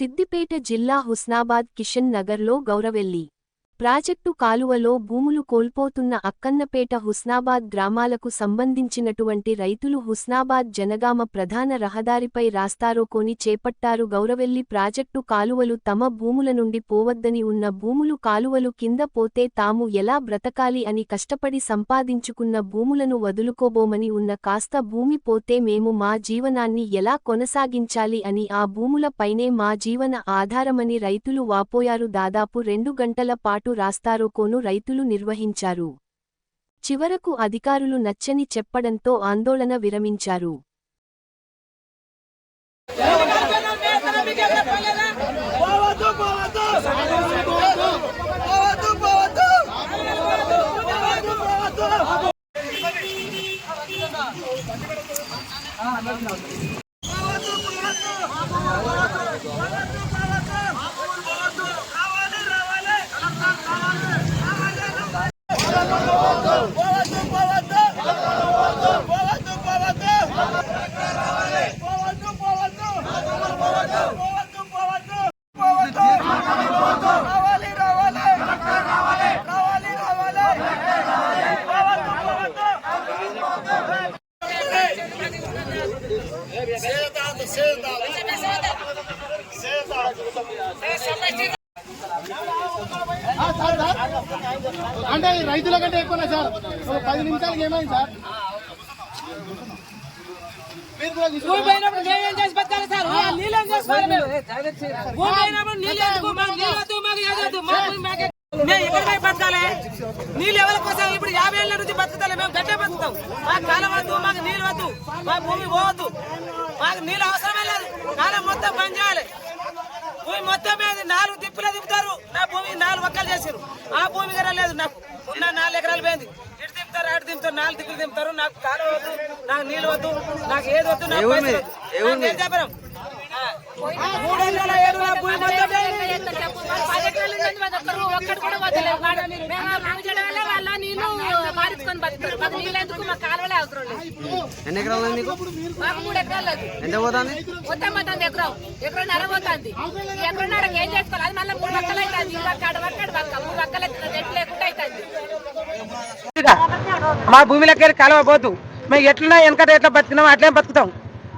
సిద్దిపేట జిల్లా హుస్నాబాద్ కిషన్ నగర్లో గౌరవెల్లి ప్రాజెక్టు కాలువలో భూములు కోల్పోతున్న అక్కన్నపేట హుస్నాబాద్ గ్రామాలకు సంబంధించినటువంటి రైతులు హుస్నాబాద్ జనగామ ప్రధాన రహదారిపై రాస్తారోకోని చేపట్టారు. గౌరవెల్లి ప్రాజెక్టు కాలువలు తమ భూముల నుండి పోవద్దని, ఉన్న భూములు కాలువలు కింద పోతే తాము ఎలా బ్రతకాలి అని కష్టపడి సంపాదించుకున్న భూములను వదులుకోబోమని, ఉన్న కాస్త భూమి పోతే మేము మా జీవనాన్ని ఎలా కొనసాగించాలి అని, ఆ భూముల పైనే మా జీవన ఆధారమని రైతులు వాపోయారు. దాదాపు 2 గంటల పాటు రాస్తారోకోను రైతులు నిర్వహించారు. చివరకు అధికారులు నచ్చని చెప్పడంతో ఆందోళన విరమించారు. అంటే రైతుల కంటే ఎక్కువనా సార్? 10 నిమిషాలకి ఏమైంది సార్? నీళ్ళు ఎవరి కోసం ఇప్పుడు 50 ఏళ్ల నుంచి బతుకుతాం, మేము గట్టే బతుకుతాం. మాకు కాలం వద్దు, మాకు నీళ్ళు వద్దు, మా భూమి పోవద్దు, మాకు నీళ్ళు అవసరమే లేదు. కాలం మొత్తం బంద్ చేయాలి. భూమి మొత్తం మీద 4 దిప్పులే దింపుతారు. నా భూమి 4 వక్కలు చేశారు. ఆ భూమి కూడా లేదు నాకు. ఉన్న 4 ఎకరాలు పోయింది. ఇటు దింపుతారు, అటు దింపుతారు, 4 దిక్కులు దింపుతారు. నాకు కాలం వద్దు, నాకు నీళ్ళు వద్దు, నాకు ఏది వద్దు. నాకు చెప్పడం 307 భూమి మొత్తం ఎన్ని ఎకరాలు మీకు? మాకు 3 ఎకరాలు. ఎంత పోతుంది? మొత్తం ఎకరం పోతుంది. ఎకరన్నరకు ఏం చేసుకోవాలి? అది మళ్ళీ 3 వక్కలు అవుతుంది. 3 వక్కలు ఎట్లు లేకుండా అవుతుంది. మా భూమిలోకి వెళ్ళి కాలువ పోతు. మేము ఎట్లున్నా వెనకట ఎట్లా బతుకున్నాం అట్లే బతుకుతాం.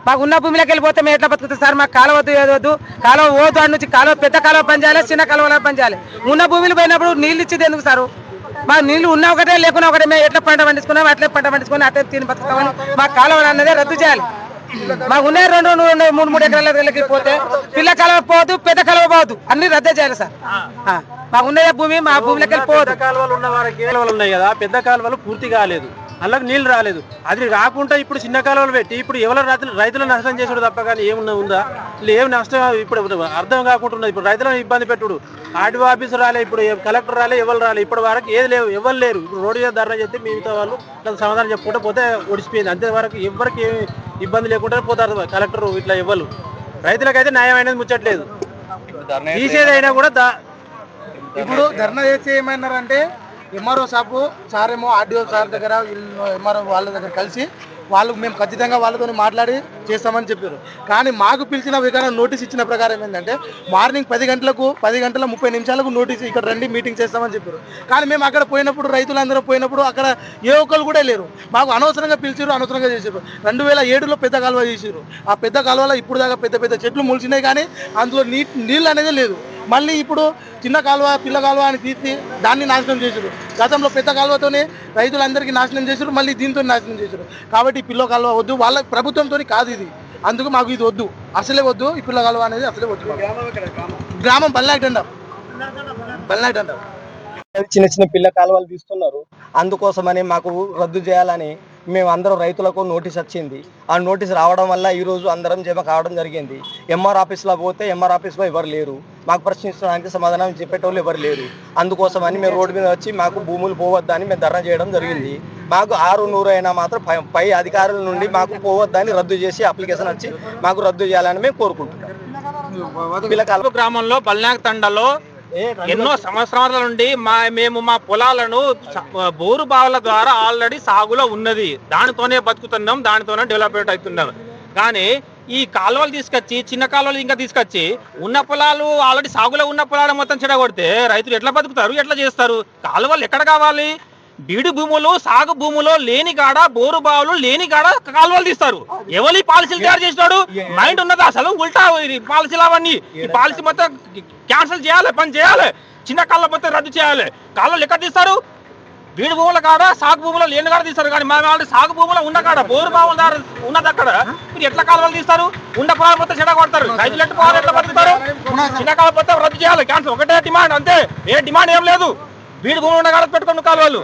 మాకు ఉన్న భూమిలోకి వెళ్ళిపోతే మేము ఎట్లా బతుకుతాం సార్? మాకు కాలువ వద్దు, ఏదొద్దు. కాలువ పోతు అటు నుంచి కాలువ పెద్ద కాలువ పనిచేయాలి, చిన్న కాలువలో పనిచేయాలి. ఉన్న భూమిలు పోయినప్పుడు నీళ్ళు ఇచ్చేది ఎందుకు సారు? మాకు నీళ్ళు ఉన్నా ఒకటే లేకున్నా ఒకటే. మేము ఎట్లా పంట పండించుకున్నాం అట్లే పంట పండించుకొని అట్లే తిని బతుకుతామని మాకు కాలువలు అన్నదే రద్దు చేయాలి. మాకు ఉన్నాయి 2-3 ఎకరాలకి పోతే పిల్ల కాలువ పోదు, పెద్ద కాలువ పోదు, అన్ని రద్దే చేయాలి సార్. మాకు ఉన్నదే భూమి, మా భూమిలోకి వెళ్ళిపోదు. కాలువలు ఉన్న వారికి కాలువలు ఉన్నాయి కదా, పెద్ద కాలువలు పూర్తి కాలేదు, అందులోకి నీళ్లు రాలేదు. అది రాకుండా ఇప్పుడు చిన్న కాలువలు పెట్టి ఇప్పుడు ఎవరు రైతులు నష్టం చేసుడు తప్ప కానీ ఏమున్నా ఉందా? ఏం నష్టం ఇప్పుడు అర్థం కాకుండా ఇప్పుడు రైతులను ఇబ్బంది పెట్టుడు. ఆర్డీఓ ఆఫీసు రాలే, ఇప్పుడు కలెక్టర్ రాలే, ఎవరు రాలే. ఇప్పటి వరకు ఏది లేవు, ఎవరు లేరు. ఇప్పుడు రోడ్డు మీద ధర్నా చేస్తే మిగతా వాళ్ళు సమాధానం చెప్పుకుంటే పోతే ఒడిచిపోయింది. అంతేవరకు ఎవరికి ఏమి ఇబ్బంది లేకుండా పోతారు కలెక్టర్ ఇట్లా ఎవరు. రైతులకైతే న్యాయం అనేది ముచ్చట్లేదు. తీసేదైనా కూడా ఇప్పుడు ధర్నా చేసి ఏమన్నారంటే ఎంఆర్ఓ సార్ ఏమో ఆర్డీఓ సార్ దగ్గర ఎంఆర్ఓ వాళ్ళ దగ్గర కలిసి వాళ్ళు మేము ఖచ్చితంగా వాళ్ళతో మాట్లాడి చేస్తామని చెప్పారు. కానీ మాకు పిలిచిన విధానం నోటీస్ ఇచ్చిన ప్రకారం ఏంటంటే మార్నింగ్ 10 గంటలకు 10 గంటల 30 నిమిషాలకు నోటీస్ ఇక్కడ రండి మీటింగ్ చేస్తామని చెప్పారు. కానీ మేము అక్కడ పోయినప్పుడు రైతులందరూ పోయినప్పుడు అక్కడ ఏ ఒక్కరు కూడా లేరు. మాకు అనవసరంగా పిలిచారు, అనవసరంగా చేశారు. 2007లో పెద్ద కాలువ చేశారు. ఆ పెద్ద కాలువలో ఇప్పుడు దాకా పెద్ద పెద్ద చెట్లు మొలిచినాయి, కానీ అందులో నీళ్ళు అనేది లేదు. మళ్ళీ ఇప్పుడు చిన్న కాలువ పిల్ల కాలువ అని తీసి దాన్ని నాశనం చేశారు. గతంలో పెద్ద కాలువతోనే రైతులందరికీ నాశనం చేశారు, మళ్ళీ దీంతో నాశనం చేశారు. కాబట్టి ఈ పిల్ల కాలువ వద్దు, వాళ్ళ ప్రభుత్వంతో కాదు ఇది. అందుకు మాకు ఇది వద్దు, అసలే వద్దు. ఈ పిల్ల కాలువ అనేది అసలే వద్దు. గ్రామం బల్లాయిటండ. చిన్న చిన్న పిల్ల కాలువలు తీస్తున్నారు. అందుకోసమని మాకు రద్దు చేయాలని మేము అందరం రైతులకు నోటీస్ వచ్చింది. ఆ నోటీస్ రావడం వల్ల ఈరోజు అందరం జమ కావడం జరిగింది. ఎంఆర్ ఆఫీస్లో పోతే ఎంఆర్ ఆఫీస్లో ఎవరు లేరు, మాకు ప్రశ్నించడానికి సమాధానం చెప్పేటోళ్ళు ఎవరు లేరు. అందుకోసమని మేము రోడ్డు మీద వచ్చి మాకు భూములు పోవద్దని మేము ధర్నా చేయడం జరిగింది. మాకు 600 అయినా మాత్రం పై అధికారుల నుండి మాకు పోవద్దని రద్దు చేసి అప్లికేషన్ వచ్చి మాకు రద్దు చేయాలని మేము కోరుకుంటున్నాం. పిల్లకాల గ్రామంలో బల్నాక్ తండలో ఎన్నో సంవత్సరాల నుండి మేము మా పొలాలను బోరు బావుల ద్వారా ఆల్రెడీ సాగులో ఉన్నది. దానితోనే బతుకుతున్నాం, దానితోనే డెవలప్మెంట్ అవుతున్నాం. కానీ ఈ కాలువలు తీసుకొచ్చి చిన్న కాలువలు ఇంకా తీసుకొచ్చి ఉన్న పొలాలు ఆల్రెడీ సాగులో ఉన్న పొలాలు మొత్తం చెడగొడితే రైతులు ఎట్లా బతుకుతారు, ఎట్లా చేస్తారు? కాలువలు ఎక్కడ కావాలి? బీడు భూములు సాగు భూములో లేని కాడ, బోరు బావులు లేని కాడ కాలువలు తీస్తారు. ఎవరి పాలసీలు తయారు చేసినాడు? మైండ్ ఉన్నది అసలు? ఉల్టా పాలసీలు అవన్నీ. ఈ పాలసీ మొత్తం క్యాన్సిల్ చేయాలి, పని చేయాలి, చిన్న కాలువ మొత్తం రద్దు చేయాలి. కాలువలు ఎక్కడ తీస్తారు? బీడు భూముల కాడ, సాగు భూములో లేని కాడ తీస్తారు. కానీ మా వాళ్ళు సాగు భూములో ఉన్న కాడ, బోరు బావుల దారి ఉన్నది అక్కడ మీరు ఎట్లా కాలువలు తీస్తారు? ఉన్న పొలాలు మొత్తం చెడ కొడతారు. రైతులు ఎట్లా పొలాలు ఎట్లా బతుకుతారు? చిన్న కాలువ మొత్తం రద్దు చేయాలి, క్యాన్సిల్. ఒకటే డిమాండ్, అంతే. ఏ డిమాండ్ ఏం లేదు. బీడు భూములు ఉన్న కాడ పెట్టుకున్న కాలువలు.